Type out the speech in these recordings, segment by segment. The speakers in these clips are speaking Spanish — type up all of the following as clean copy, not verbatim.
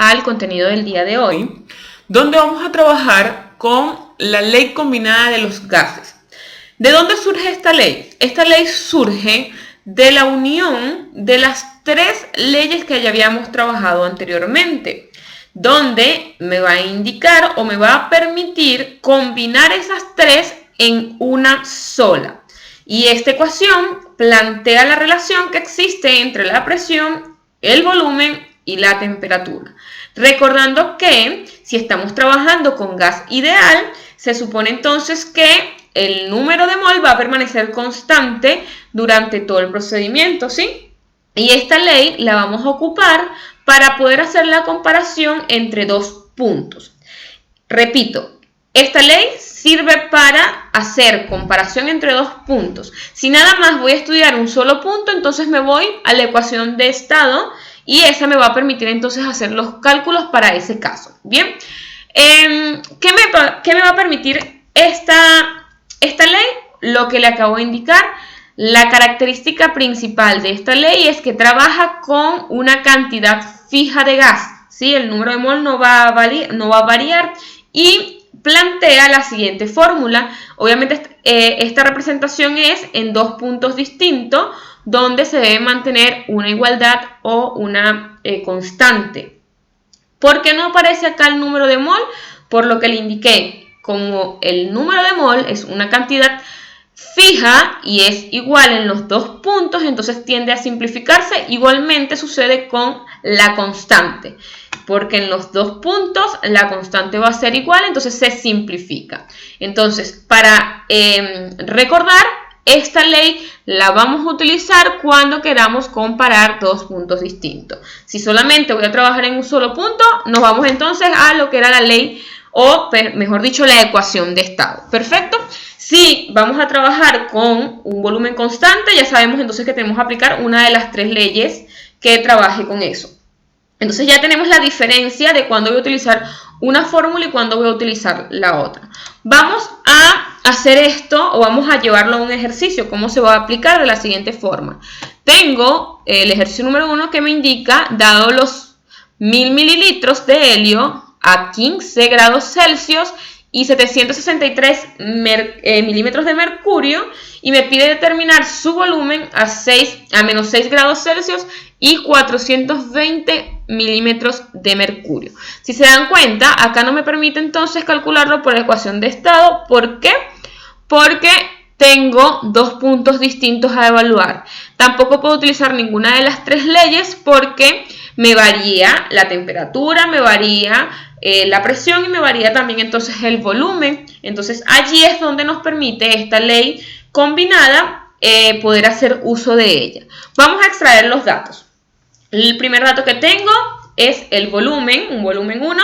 al contenido del día de hoy, donde vamos a trabajar con la ley combinada de los gases. ¿De dónde surge esta ley? Esta ley surge de la unión de las tres leyes que ya habíamos trabajado anteriormente, donde me va a indicar o me va a permitir combinar esas tres en una sola. Y esta ecuación plantea la relación que existe entre la presión, el volumen y la temperatura. Recordando que si estamos trabajando con gas ideal, se supone entonces que el número de mol va a permanecer constante durante todo el procedimiento, ¿sí? Y esta ley la vamos a ocupar para poder hacer la comparación entre dos puntos. Repito, esta ley sirve para hacer comparación entre dos puntos. Si nada más voy a estudiar un solo punto, entonces me voy a la ecuación de estado y esa me va a permitir entonces hacer los cálculos para ese caso. Bien, ¿qué me va a permitir esta ley? Lo que le acabo de indicar. La característica principal de esta ley es que trabaja con una cantidad fija de gas, ¿sí? El número de mol no va a variar y plantea la siguiente fórmula. Obviamente esta representación es en dos puntos distintos donde se debe mantener una igualdad o una constante. ¿Por qué no aparece acá el número de mol? Por lo que le indiqué, como el número de mol es una cantidad fija y es igual en los dos puntos, entonces tiende a simplificarse. Igualmente sucede con la constante, porque en los dos puntos la constante va a ser igual, entonces se simplifica. Entonces, para recordar, esta ley la vamos a utilizar cuando queramos comparar dos puntos distintos. Si solamente voy a trabajar en un solo punto, nos vamos entonces a lo que era la ley, o mejor dicho, la ecuación de estado. Perfecto. Si vamos a trabajar con un volumen constante, ya sabemos entonces que tenemos que aplicar una de las tres leyes que trabaje con eso. Entonces ya tenemos la diferencia de cuándo voy a utilizar una fórmula y cuándo voy a utilizar la otra. Vamos a hacer esto o vamos a llevarlo a un ejercicio. ¿Cómo se va a aplicar? De la siguiente forma. Tengo el ejercicio número 1 que me indica, dado los 1000 mililitros de helio a 15 grados Celsius y 763 milímetros de mercurio, y me pide determinar su volumen a menos 6 grados Celsius y 420 milímetros de mercurio. Si se dan cuenta, acá no me permite entonces calcularlo por la ecuación de estado. ¿Por qué? Porque tengo dos puntos distintos a evaluar. Tampoco puedo utilizar ninguna de las tres leyes porque me varía la temperatura, me varía la presión y me varía también entonces el volumen. Entonces allí es donde nos permite esta ley combinada poder hacer uso de ella. Vamos a extraer los datos. El primer dato que tengo es el volumen, un volumen 1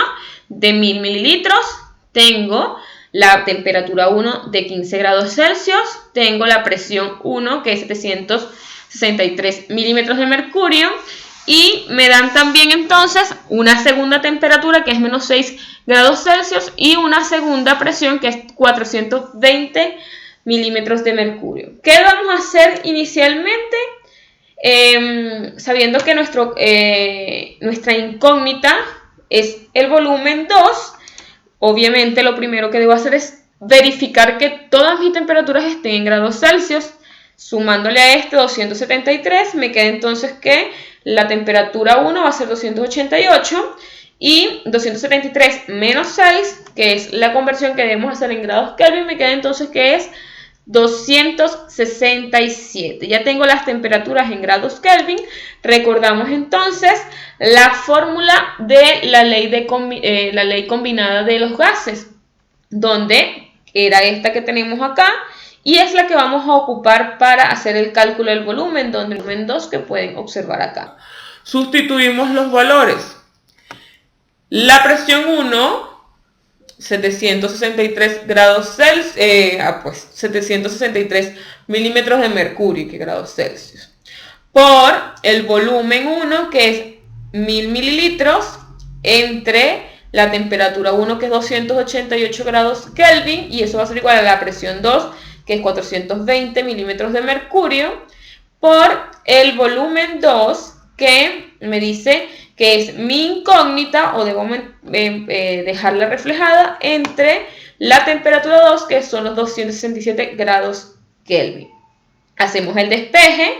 de 1000 mililitros. Tengo la temperatura 1 de 15 grados Celsius. Tengo la presión 1 que es 763 milímetros de mercurio. Y me dan también entonces una segunda temperatura que es menos 6 grados Celsius y una segunda presión que es 420 milímetros de mercurio. ¿Qué vamos a hacer inicialmente? Sabiendo que nuestra incógnita es el volumen 2, obviamente lo primero que debo hacer es verificar que todas mis temperaturas estén en grados Celsius. Sumándole a este 273, me queda entonces que la temperatura 1 va a ser 288 y 273 menos 6, que es la conversión que debemos hacer en grados Kelvin, me queda entonces que es 267. Ya tengo las temperaturas en grados Kelvin. Recordamos entonces la fórmula de la ley combinada de los gases, donde era esta que tenemos acá. Y es la que vamos a ocupar para hacer el cálculo del volumen, donde el volumen 2 que pueden observar acá. Sustituimos los valores. La presión 1, 763 grados Celsius, 763 milímetros de mercurio, que grados Celsius, por el volumen 1, que es 1000 mililitros, entre la temperatura 1, que es 288 grados Kelvin, y eso va a ser igual a la presión 2, que es 420 milímetros de mercurio, por el volumen 2, que me dice que es mi incógnita o debo dejarla reflejada entre la temperatura 2, que son los 267 grados Kelvin. Hacemos el despeje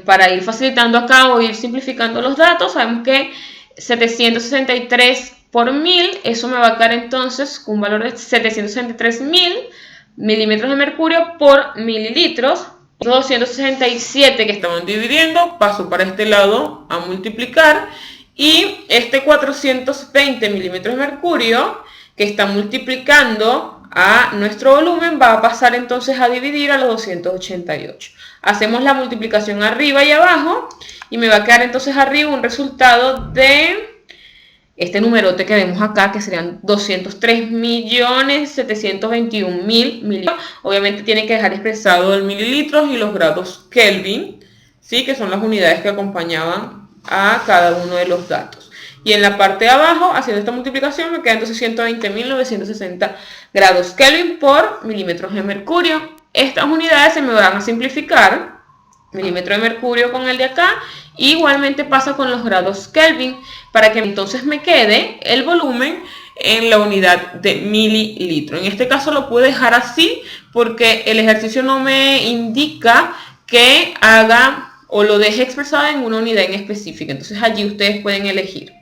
para ir facilitando acá o ir simplificando los datos. Sabemos que 763 por 1000, eso me va a quedar entonces un valor de 763.000 milímetros de mercurio por mililitros. 267 que estamos dividiendo, paso para este lado a multiplicar, y este 420 milímetros de mercurio que está multiplicando a nuestro volumen va a pasar entonces a dividir a los 288. Hacemos la multiplicación arriba y abajo y me va a quedar entonces arriba un resultado de este numerote que vemos acá, que serían 203.721.000 mililitros. Obviamente tiene que dejar expresado el mililitros y los grados Kelvin, ¿sí? Que son las unidades que acompañaban a cada uno de los datos. Y en la parte de abajo, haciendo esta multiplicación, me quedan entonces 120.960 grados Kelvin por milímetros de mercurio. Estas unidades se me van a simplificar, milímetro de mercurio con el de acá. Igualmente pasa con los grados Kelvin, para que entonces me quede el volumen en la unidad de mililitro. En este caso lo puedo dejar así porque el ejercicio no me indica que haga o lo deje expresado en una unidad en específica. Entonces allí ustedes pueden elegir.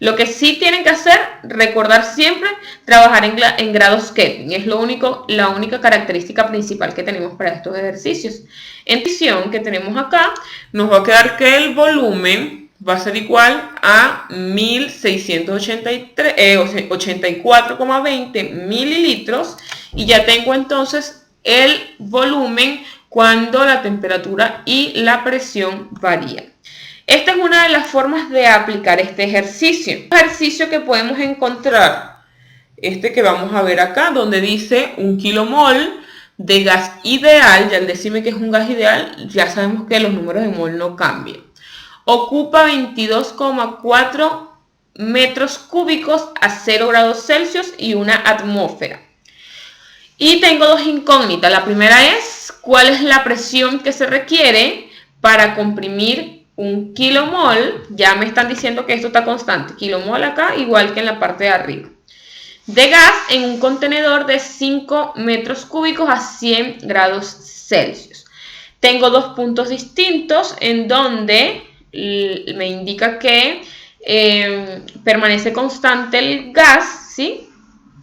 Lo que sí tienen que hacer, recordar siempre, trabajar en grados Kelvin. Es la única característica principal que tenemos para estos ejercicios. En división que tenemos acá, nos va a quedar que el volumen va a ser igual a 1684,20 mililitros. Y ya tengo entonces el volumen cuando la temperatura y la presión varían. Esta es una de las formas de aplicar este ejercicio. Un ejercicio que podemos encontrar, este que vamos a ver acá, donde dice 1 kilomol de gas ideal. Ya al decirme que es un gas ideal, ya sabemos que los números de mol no cambian. Ocupa 22,4 metros cúbicos a 0 grados Celsius y una atmósfera. Y tengo dos incógnitas. La primera es, ¿cuál es la presión que se requiere para comprimir 1 kilomol? Ya me están diciendo que esto está constante. Kilomol acá, igual que en la parte de arriba. De gas en un contenedor de 5 metros cúbicos a 100 grados Celsius. Tengo dos puntos distintos en donde me indica que permanece constante el gas, ¿sí?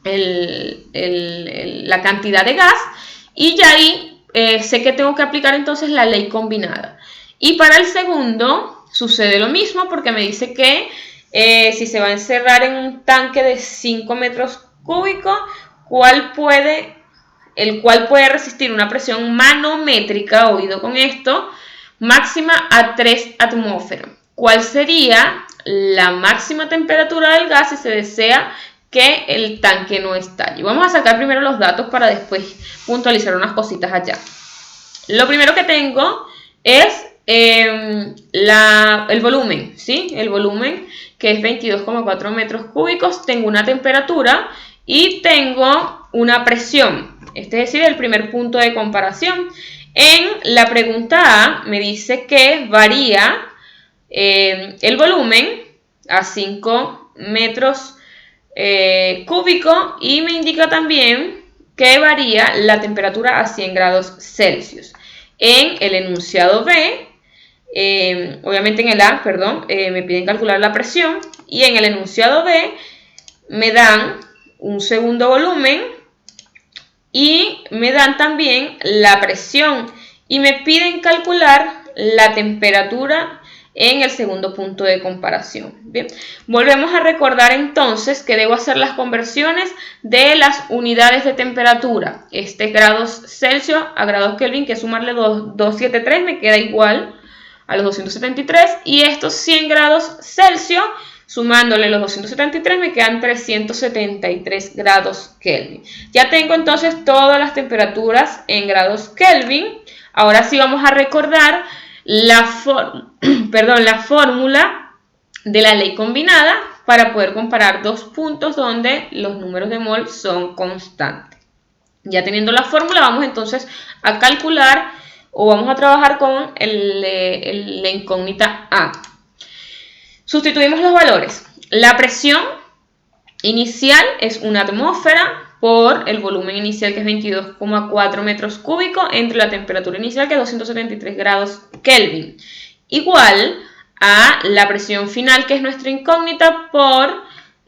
La cantidad de gas, y ya ahí sé que tengo que aplicar entonces la ley combinada. Y para el segundo sucede lo mismo, porque me dice que si se va a encerrar en un tanque de 5 metros cúbicos, el cual puede resistir una presión manométrica, oído con esto, máxima a 3 atmósferas. ¿Cuál sería la máxima temperatura del gas si se desea que el tanque no estalle? Vamos a sacar primero los datos para después puntualizar unas cositas allá. Lo primero que tengo es el volumen, ¿sí? El volumen, que es 22,4 metros cúbicos. Tengo una temperatura y tengo una presión. Este es decir, el primer punto de comparación. En la pregunta A me dice que varía el volumen a 5 metros cúbicos, y me indica también que varía la temperatura a 100 grados Celsius. En el enunciado B, obviamente en el A, me piden calcular la presión, y en el enunciado B me dan un segundo volumen y me dan también la presión, y me piden calcular la temperatura en el segundo punto de comparación. Bien, volvemos a recordar entonces que debo hacer las conversiones de las unidades de temperatura. Este grados Celsius a grados Kelvin, que es sumarle 273, me queda igual a los 273, y estos 100 grados Celsius, sumándole los 273, me quedan 373 grados Kelvin. Ya tengo entonces todas las temperaturas en grados Kelvin. Ahora sí vamos a recordar la fórmula de la ley combinada para poder comparar dos puntos donde los números de mol son constantes. Ya teniendo la fórmula, vamos entonces a calcular o vamos a trabajar con la incógnita A. Sustituimos los valores. La presión inicial es una atmósfera por el volumen inicial, que es 22,4 metros cúbicos, entre la temperatura inicial, que es 273 grados Kelvin, igual a la presión final, que es nuestra incógnita, por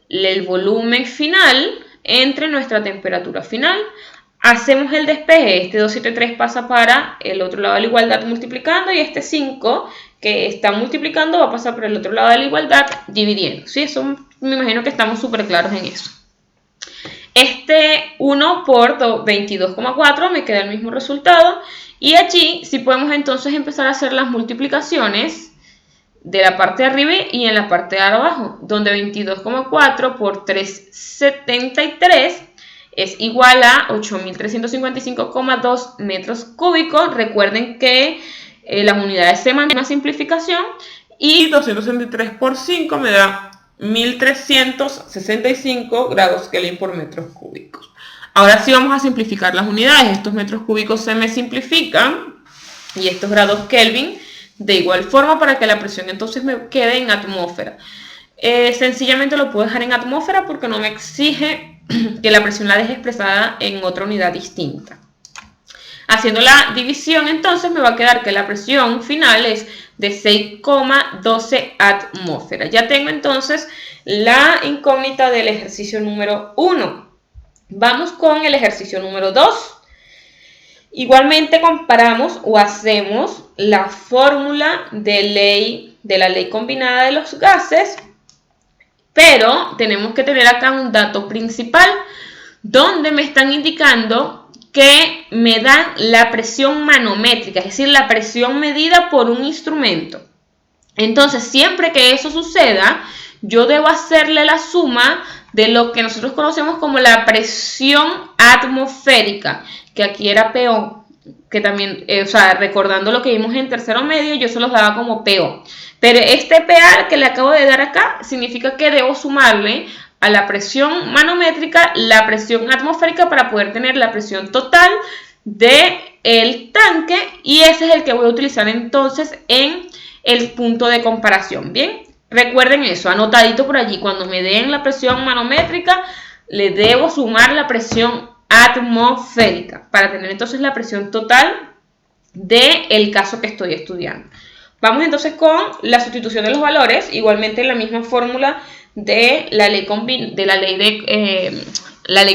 el volumen final entre nuestra temperatura final. Hacemos el despeje, este 273 pasa para el otro lado de la igualdad multiplicando, y este 5 que está multiplicando va a pasar por el otro lado de la igualdad dividiendo. ¿Sí? Eso me imagino que estamos súper claros en eso. Este 1 por 22,4 me queda el mismo resultado, y allí sí podemos entonces empezar a hacer las multiplicaciones de la parte de arriba y en la parte de abajo, donde 22,4 por 373 es igual a 8.355,2 metros cúbicos. Recuerden que las unidades se mantienen, una simplificación, y 263 por 5 me da 1.365 grados Kelvin por metros cúbicos. Ahora sí vamos a simplificar las unidades. Estos metros cúbicos se me simplifican y estos grados Kelvin de igual forma, para que la presión entonces me quede en atmósfera. Sencillamente lo puedo dejar en atmósfera porque no me exige que la presión la deje expresada en otra unidad distinta. Haciendo la división, entonces me va a quedar que la presión final es de 6,12 atmósferas. Ya tengo entonces la incógnita del ejercicio número 1. Vamos con el ejercicio número 2. Igualmente comparamos o hacemos la fórmula de la ley combinada de los gases, pero tenemos que tener acá un dato principal donde me están indicando que me dan la presión manométrica, es decir, la presión medida por un instrumento. Entonces, siempre que eso suceda, yo debo hacerle la suma de lo que nosotros conocemos como la presión atmosférica, que aquí era PO, que también, recordando lo que vimos en tercero medio, yo se los daba como PO. Pero este PA que le acabo de dar acá significa que debo sumarle a la presión manométrica la presión atmosférica para poder tener la presión total del tanque, y ese es el que voy a utilizar entonces en el punto de comparación. Bien, recuerden eso, anotadito por allí. Cuando me den la presión manométrica, le debo sumar la presión atmosférica para tener entonces la presión total del caso que estoy estudiando. Vamos entonces con la sustitución de los valores, igualmente en la misma fórmula de la ley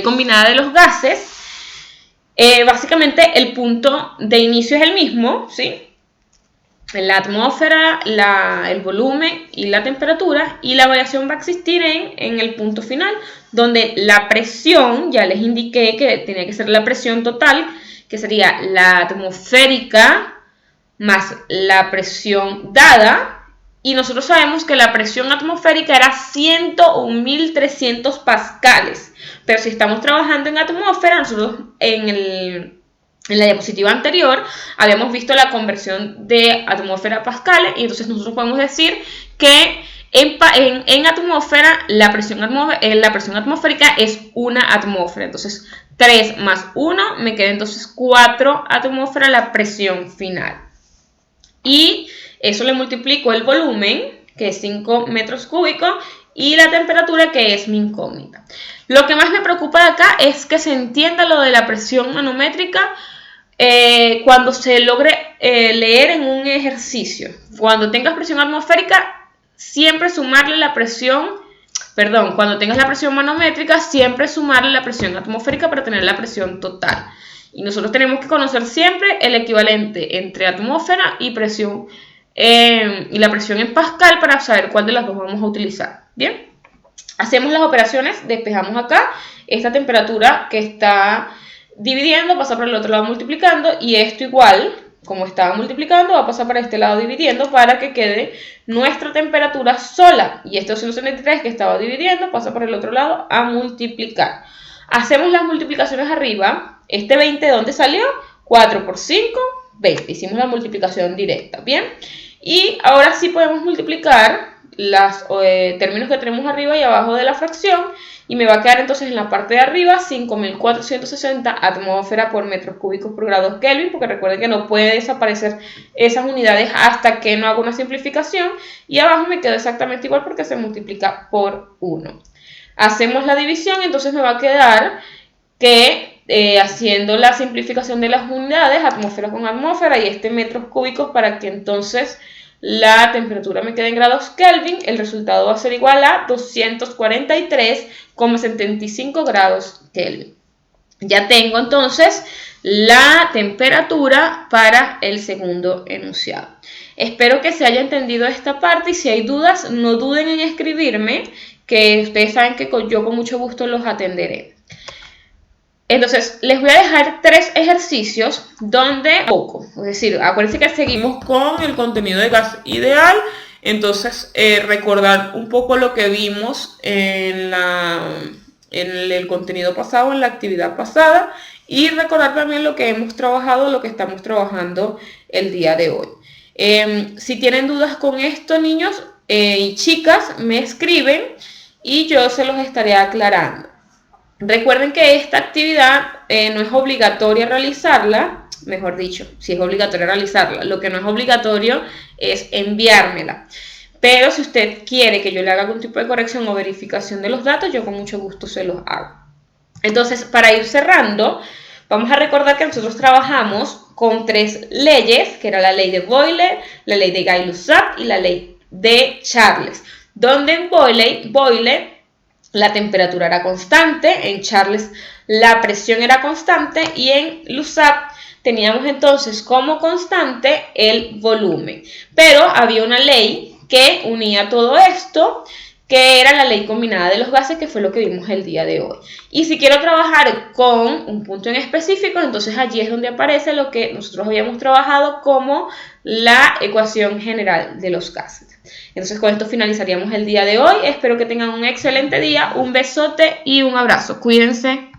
combinada de los gases. Básicamente el punto de inicio es el mismo, ¿sí? La atmósfera, el volumen y la temperatura, y la variación va a existir en el punto final, donde la presión, ya les indiqué que tenía que ser la presión total, que sería la atmosférica más la presión dada, y nosotros sabemos que la presión atmosférica era 101.300 pascales, pero si estamos trabajando en atmósfera, nosotros en la diapositiva anterior habíamos visto la conversión de atmósfera a pascales, y entonces nosotros podemos decir que en atmósfera la presión atmosférica es una atmósfera. Entonces 3 más 1 me queda entonces 4 atmósferas la presión final, y eso le multiplico el volumen, que es 5 metros cúbicos, y la temperatura, que es mi incógnita. Lo que más me preocupa de acá es que se entienda lo de la presión manométrica cuando se logre leer en un ejercicio. Cuando tengas presión atmosférica, siempre sumarle la presión, cuando tengas la presión manométrica, siempre sumarle la presión atmosférica para tener la presión total. Y nosotros tenemos que conocer siempre el equivalente entre atmósfera y presión y la presión en pascal para saber cuál de las dos vamos a utilizar. Bien, hacemos las operaciones, despejamos acá esta temperatura que está dividiendo, pasa por el otro lado multiplicando, y esto igual, como estaba multiplicando, va a pasar para este lado dividiendo para que quede nuestra temperatura sola, y este 273 que estaba dividiendo pasa por el otro lado a multiplicar. Hacemos las multiplicaciones arriba. Este 20, ¿de dónde salió? 4 por 5, 20. Hicimos la multiplicación directa, ¿bien? Y ahora sí podemos multiplicar los términos que tenemos arriba y abajo de la fracción, y me va a quedar entonces en la parte de arriba 5.460 atmósferas por metros cúbicos por grados Kelvin, porque recuerden que no puede desaparecer esas unidades hasta que no haga una simplificación, y abajo me quedó exactamente igual porque se multiplica por 1. Hacemos la división, entonces me va a quedar que haciendo la simplificación de las unidades, atmósfera con atmósfera y metros cúbicos, para que entonces la temperatura me quede en grados Kelvin, el resultado va a ser igual a 243,75 grados Kelvin. Ya tengo entonces la temperatura para el segundo enunciado. Espero que se haya entendido esta parte, y si hay dudas, no duden en escribirme, que ustedes saben que yo con mucho gusto los atenderé. Entonces, les voy a dejar 3 ejercicios donde es decir, acuérdense que seguimos con el contenido de gas ideal. Entonces, recordar un poco lo que vimos en el contenido pasado, en la actividad pasada, y recordar también lo que hemos trabajado, lo que estamos trabajando el día de hoy. Si tienen dudas con esto, niños y chicas, me escriben y yo se los estaré aclarando. Recuerden que esta actividad no es obligatoria realizarla, mejor dicho, sí es obligatorio realizarla. Lo que no es obligatorio es enviármela. Pero si usted quiere que yo le haga algún tipo de corrección o verificación de los datos, yo con mucho gusto se los hago. Entonces, para ir cerrando, vamos a recordar que nosotros trabajamos con 3 leyes, que era la ley de Boyle, la ley de Gay-Lussac y la ley de Charles, donde en Boyle la temperatura era constante, en Charles la presión era constante y en Lussac teníamos entonces como constante el volumen. Pero había una ley que unía todo esto, que era la ley combinada de los gases, que fue lo que vimos el día de hoy. Y si quiero trabajar con un punto en específico, entonces allí es donde aparece lo que nosotros habíamos trabajado como la ecuación general de los gases. Entonces con esto finalizaríamos el día de hoy. Espero que tengan un excelente día, un besote y un abrazo. Cuídense.